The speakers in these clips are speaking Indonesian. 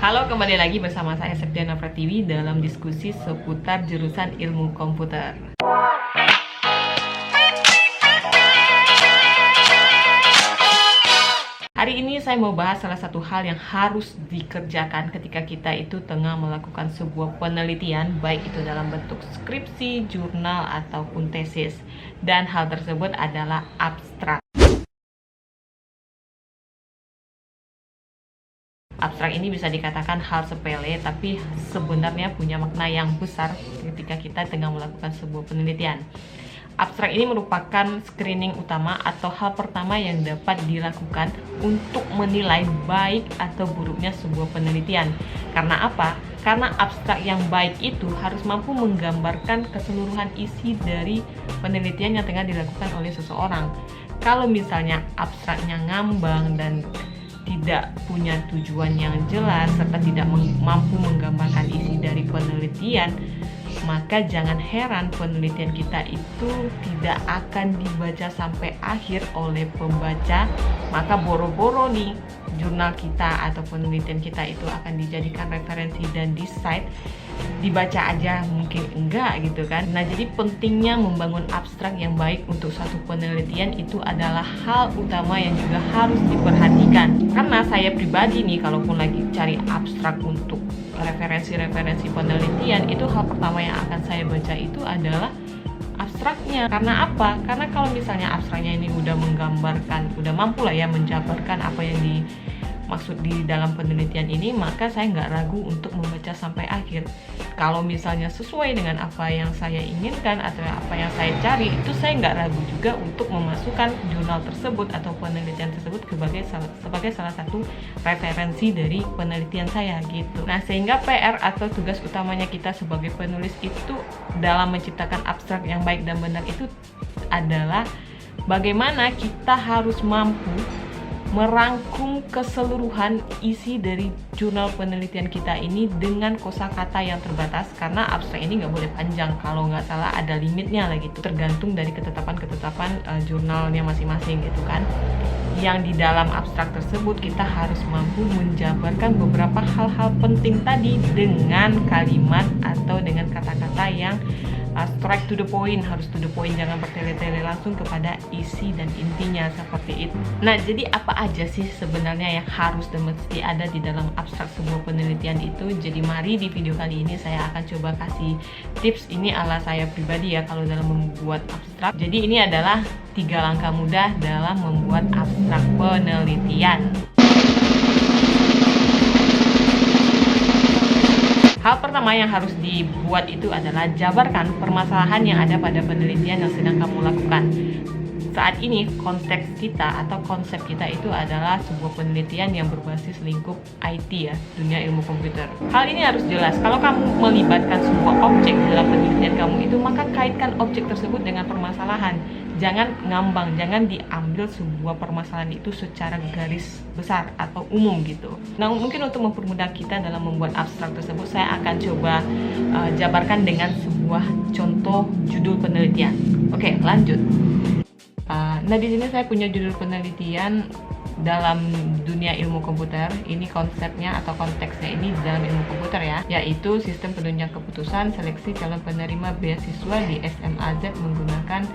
Halo, kembali lagi bersama saya Septiana Pratiwi dalam diskusi seputar jurusan ilmu komputer. Hari ini saya mau bahas salah satu hal yang harus dikerjakan ketika kita itu tengah melakukan sebuah penelitian, baik itu dalam bentuk skripsi, jurnal, ataupun tesis. Dan hal tersebut adalah abstrak. Abstrak ini bisa dikatakan hal sepele, tapi sebenarnya punya makna yang besar ketika kita tengah melakukan sebuah penelitian. Abstrak ini merupakan screening utama atau hal pertama yang dapat dilakukan untuk menilai baik atau buruknya sebuah penelitian. Karena apa? Karena abstrak yang baik itu harus mampu menggambarkan keseluruhan isi dari penelitian yang tengah dilakukan oleh seseorang. Kalau misalnya abstraknya ngambang dan tidak punya tujuan yang jelas serta tidak mampu menggambarkan isi dari penelitian, maka jangan heran penelitian kita itu tidak akan dibaca sampai akhir oleh pembaca. Maka boro-boro nih jurnal kita atau penelitian kita itu akan dijadikan referensi dan di-cite, dibaca aja mungkin enggak gitu kan. Nah, jadi pentingnya membangun abstrak yang baik untuk satu penelitian itu adalah hal utama yang juga harus diperhatikan. Karena saya pribadi nih, kalaupun lagi cari abstrak untuk referensi-referensi penelitian, itu hal pertama yang akan saya baca itu adalah abstraknya. Karena apa? Karena kalau misalnya abstraknya ini udah menggambarkan, udah mampu lah ya menjabarkan apa yang dimaksud di dalam penelitian ini, maka saya nggak ragu untuk membaca sampai akhir. Kalau misalnya sesuai dengan apa yang saya inginkan atau apa yang saya cari, itu saya nggak ragu juga untuk memasukkan jurnal tersebut atau penelitian tersebut sebagai salah satu referensi dari penelitian saya gitu. Nah, sehingga PR atau tugas utamanya kita sebagai penulis itu dalam menciptakan abstrak yang baik dan benar itu adalah bagaimana kita harus mampu merangkum keseluruhan isi dari jurnal penelitian kita ini dengan kosakata yang terbatas, karena abstrak ini nggak boleh panjang. Kalau nggak salah ada limitnya lah gitu, tergantung dari ketetapan-ketetapan jurnalnya masing-masing gitu kan. Yang di dalam abstrak tersebut kita harus mampu menjabarkan beberapa hal-hal penting tadi dengan kalimat atau dengan kata-kata yang straight to the point, harus to the point, jangan bertele-tele, langsung kepada isi dan intinya seperti itu. Nah, jadi apa aja sih sebenarnya yang harus dan mesti ada di dalam abstrak sebuah penelitian itu? Jadi mari di video kali ini saya akan coba kasih tips ini ala saya pribadi ya kalau dalam membuat abstrak. Jadi ini adalah 3 langkah mudah dalam membuat abstrak penelitian. Hal pertama yang harus dibuat itu adalah jabarkan permasalahan yang ada pada penelitian yang sedang kamu lakukan. Saat ini konteks kita atau konsep kita itu adalah sebuah penelitian yang berbasis lingkup IT ya, dunia ilmu komputer. Hal ini harus jelas. Kalau kamu melibatkan sebuah objek dalam penelitian kamu itu, maka kaitkan objek tersebut dengan permasalahan. Jangan ngambang, jangan diambil sebuah permasalahan itu secara garis besar atau umum gitu. Nah, mungkin untuk mempermudah kita dalam membuat abstrak tersebut, saya akan coba jabarkan dengan sebuah contoh judul penelitian. Oke, lanjut. Nah, di sini saya punya judul penelitian dalam dunia ilmu komputer. Ini konsepnya atau konteksnya ini di dalam ilmu komputer ya, yaitu sistem penunjang keputusan seleksi calon penerima beasiswa di SMAZ menggunakan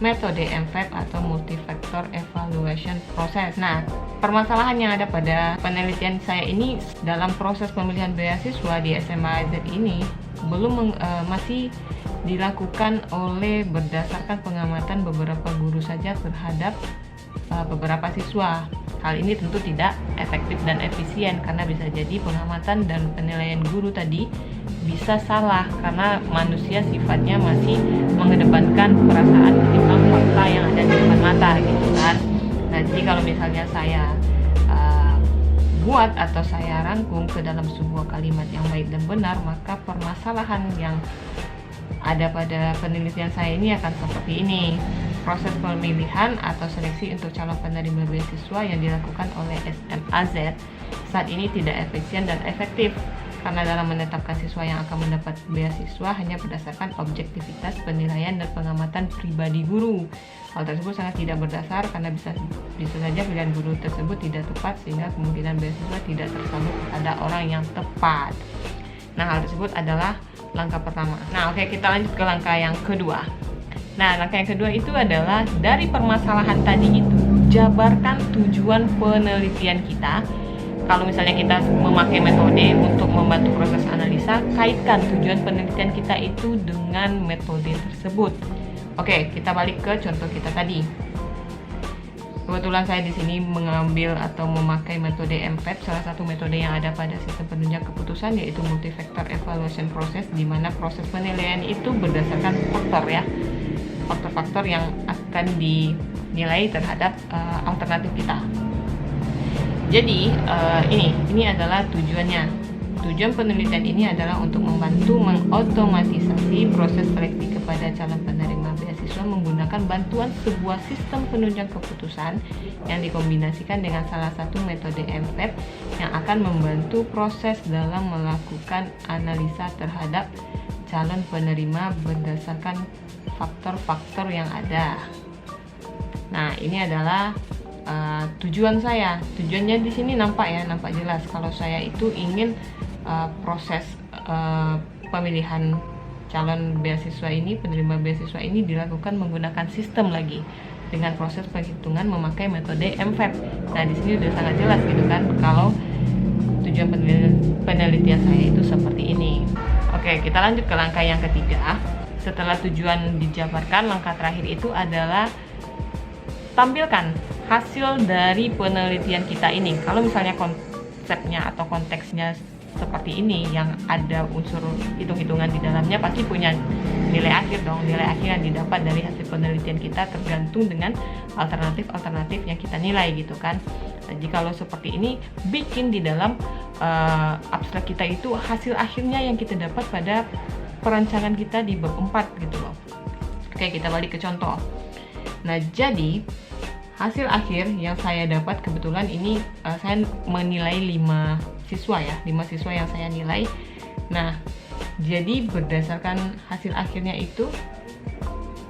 metode MFEP atau Multifactor Evaluation Process. Nah, permasalahan yang ada pada penelitian saya ini dalam proses pemilihan beasiswa di SMAZ ini masih dilakukan oleh berdasarkan pengamatan beberapa guru saja terhadap beberapa siswa. Hal ini tentu tidak efektif dan efisien karena bisa jadi pengamatan dan penilaian guru tadi bisa salah karena manusia sifatnya masih mengedepankan perasaan ketimbang fakta yang ada di depan mata gitu kan. Nah, jadi kalau misalnya saya buat atau saya rangkum ke dalam sebuah kalimat yang baik dan benar, maka permasalahan yang ada pada penelitian saya ini akan seperti ini. Proses pemilihan atau seleksi untuk calon penerima beasiswa yang dilakukan oleh SMAZ saat ini tidak efisien dan efektif karena dalam menetapkan siswa yang akan mendapat beasiswa hanya berdasarkan objektivitas penilaian dan pengamatan pribadi guru. Hal tersebut sangat tidak berdasar karena bisa saja pilihan guru tersebut tidak tepat sehingga kemungkinan beasiswa tidak tersalur pada orang yang tepat. Nah, hal tersebut adalah langkah pertama. Nah, oke, kita lanjut ke langkah yang kedua. Nah, langkah yang kedua itu adalah dari permasalahan tadi itu, jabarkan tujuan penelitian kita. Kalau misalnya kita memakai metode untuk membantu proses analisa, kaitkan tujuan penelitian kita itu dengan metode tersebut. Oke, kita balik ke contoh kita tadi. Kebetulan saya di sini mengambil atau memakai metode MPET, salah satu metode yang ada pada sistem penunjang keputusan, yaitu multi-factor evaluation process, di mana proses penilaian itu berdasarkan faktor ya, faktor-faktor yang akan dinilai terhadap alternatif kita. Jadi ini adalah tujuannya. Tujuan penelitian ini adalah untuk membantu mengotomatisasi proses seleksi kepada calon penerima beasiswa menggunakan bantuan sebuah sistem penunjang keputusan yang dikombinasikan dengan salah satu metode MPET yang akan membantu proses dalam melakukan analisa terhadap calon penerima berdasarkan faktor-faktor yang ada. Nah, ini adalah tujuan saya. Tujuannya di sini nampak jelas. Kalau saya itu ingin proses pemilihan calon beasiswa ini, penerima beasiswa ini dilakukan menggunakan sistem lagi dengan proses penghitungan memakai metode MPET. Nah, di sini sudah sangat jelas gitu kan kalau tujuan penelitian saya itu seperti ini. Oke, kita lanjut ke langkah yang ketiga. Setelah tujuan dijabarkan, langkah terakhir itu adalah tampilkan hasil dari penelitian kita ini. Kalau misalnya konsepnya atau konteksnya seperti ini yang ada unsur hitung-hitungan di dalamnya, pasti punya nilai akhir dong. Nilai akhir yang didapat dari hasil penelitian kita tergantung dengan alternatif-alternatif yang kita nilai gitu kan. Jadi kalau seperti ini, bikin di dalam abstrak kita itu hasil akhirnya yang kita dapat pada perancangan kita di bab 4 gitu loh. Oke, kita balik ke contoh. Nah, jadi hasil akhir yang saya dapat, kebetulan ini saya menilai 5 siswa ya, 5 siswa yang saya nilai. Nah, jadi berdasarkan hasil akhirnya itu,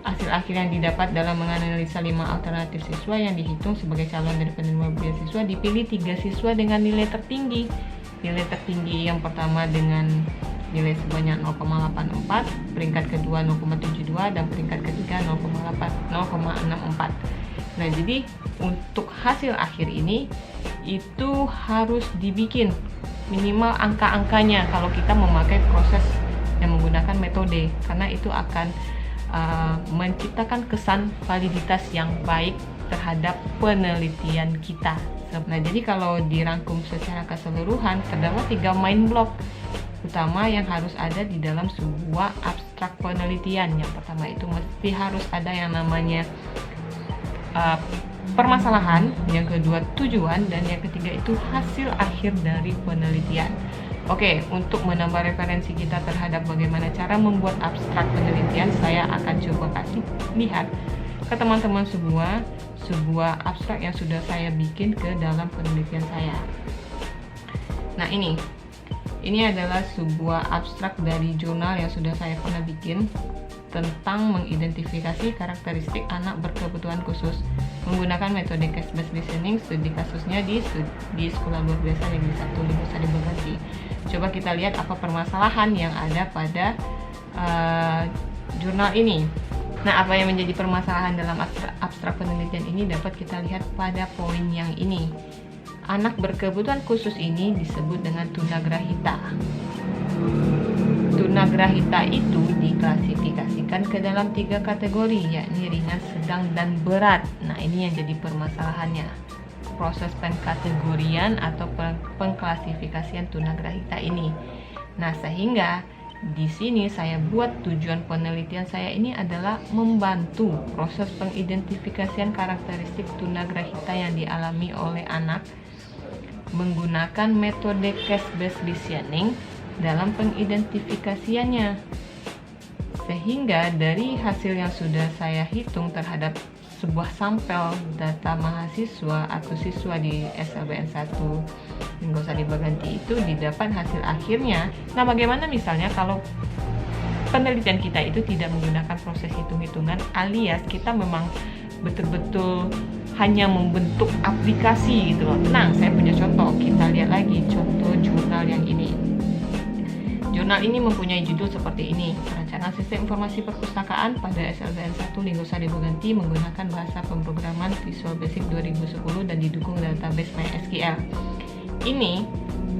hasil akhir yang didapat dalam menganalisa 5 alternatif siswa yang dihitung sebagai calon dari penerima beasiswa, dipilih 3 siswa dengan nilai tertinggi. Nilai tertinggi yang pertama dengan nilai sebanyak 0,84, peringkat kedua 0,72, dan peringkat ketiga 0,64. Nah, jadi untuk hasil akhir ini itu harus dibikin minimal angka-angkanya kalau kita memakai proses yang menggunakan metode, karena itu akan menciptakan kesan validitas yang baik terhadap penelitian kita. Nah, jadi kalau dirangkum secara keseluruhan, terdapat 3 main block utama yang harus ada di dalam sebuah abstrak penelitian. Yang pertama itu mesti harus ada yang namanya permasalahan, yang kedua tujuan, dan yang ketiga itu hasil akhir dari penelitian. Oke, untuk menambah referensi kita terhadap bagaimana cara membuat abstrak penelitian, saya akan coba kasih lihat ke teman-teman sebuah abstrak yang sudah saya bikin ke dalam penelitian saya. Nah, ini adalah sebuah abstrak dari jurnal yang sudah saya pernah bikin tentang mengidentifikasi karakteristik anak berkebutuhan khusus menggunakan metode case-based listening. Studi kasusnya di Sekolah Luar Biasa Negeri 1 Libu Sari Bekasi. Coba kita lihat apa permasalahan yang ada pada jurnal ini. Nah, apa yang menjadi permasalahan dalam abstrak penelitian ini dapat kita lihat pada poin yang ini. Anak berkebutuhan khusus ini disebut dengan tunagrahita. Tunagrahita itu diklasifikasikan ke dalam 3 kategori, yakni ringan, sedang, dan berat. Nah, ini yang jadi permasalahannya. Proses pengkategorian atau pengklasifikasian tunagrahita ini. Nah, sehingga di sini saya buat tujuan penelitian saya ini adalah membantu proses pengidentifikasian karakteristik tunagrahita yang dialami oleh anak menggunakan metode case-based listening dalam pengidentifikasiannya. Sehingga dari hasil yang sudah saya hitung terhadap sebuah sampel data mahasiswa atau siswa di SLBN 1 Linggo Sari Baganti itu didapat hasil akhirnya. Nah, bagaimana misalnya kalau penelitian kita itu tidak menggunakan proses hitung-hitungan, alias kita memang betul-betul hanya membentuk aplikasi gitu loh. Nah, saya punya contoh, kita lihat lagi contoh jurnal yang ini. Jurnal ini mempunyai judul seperti ini, Perencanaan Sistem Informasi Perpustakaan pada SLBN 1 Linggo Sari Baganti menggunakan bahasa pemrograman Visual Basic 2010 dan didukung database MySQL. Ini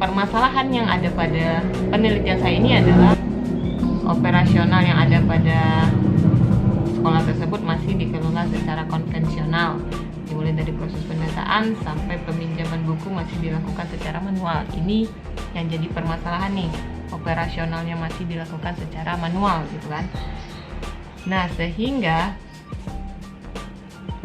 permasalahan yang ada pada penelitian saya ini adalah operasional yang ada pada sekolah tersebut masih dikelola secara konvensional, dimulai dari proses pendataan sampai peminjaman buku masih dilakukan secara manual. Ini yang jadi permasalahan nih, operasionalnya masih dilakukan secara manual gitu kan. Nah, sehingga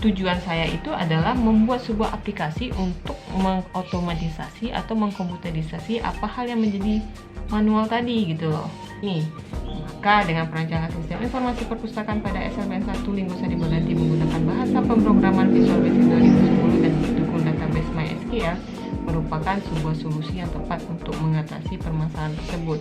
tujuan saya itu adalah membuat sebuah aplikasi untuk mengotomatisasi atau mengkomputerisasi apa hal yang menjadi manual tadi gitu loh. Nih, maka dengan perancangan sistem informasi perpustakaan pada SLBN 1 Linggo Sari Baganti menggunakan bahasa pemrograman Visual Basic 2010 dan didukung database MySQL merupakan sebuah solusi yang tepat untuk mengatasi permasalahan tersebut.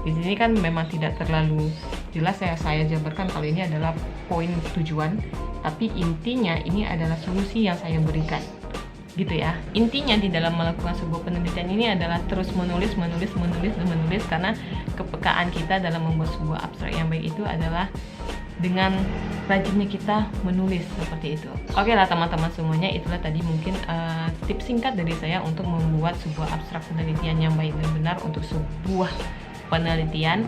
Di sini kan memang tidak terlalu jelas saya jabarkan kalau ini adalah poin tujuan, tapi intinya ini adalah solusi yang saya berikan. Gitu ya. Intinya di dalam melakukan sebuah penelitian ini adalah terus menulis karena kepekaan kita dalam membuat sebuah abstrak yang baik itu adalah dengan rajinnya kita menulis seperti itu. Oke lah teman-teman semuanya, itulah tadi mungkin tips singkat dari saya untuk membuat sebuah abstrak penelitian yang baik dan benar untuk sebuah penelitian.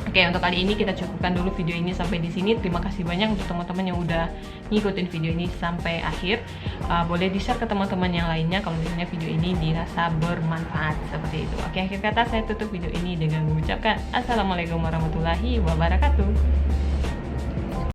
Oke, untuk kali ini kita cukupkan dulu video ini sampai di sini. Terima kasih banyak untuk teman-teman yang udah ngikutin video ini sampai akhir. Boleh di-share ke teman-teman yang lainnya kalau misalnya video ini dirasa bermanfaat seperti itu. Oke, akhir kata saya tutup video ini dengan mengucapkan Assalamualaikum warahmatullahi wabarakatuh.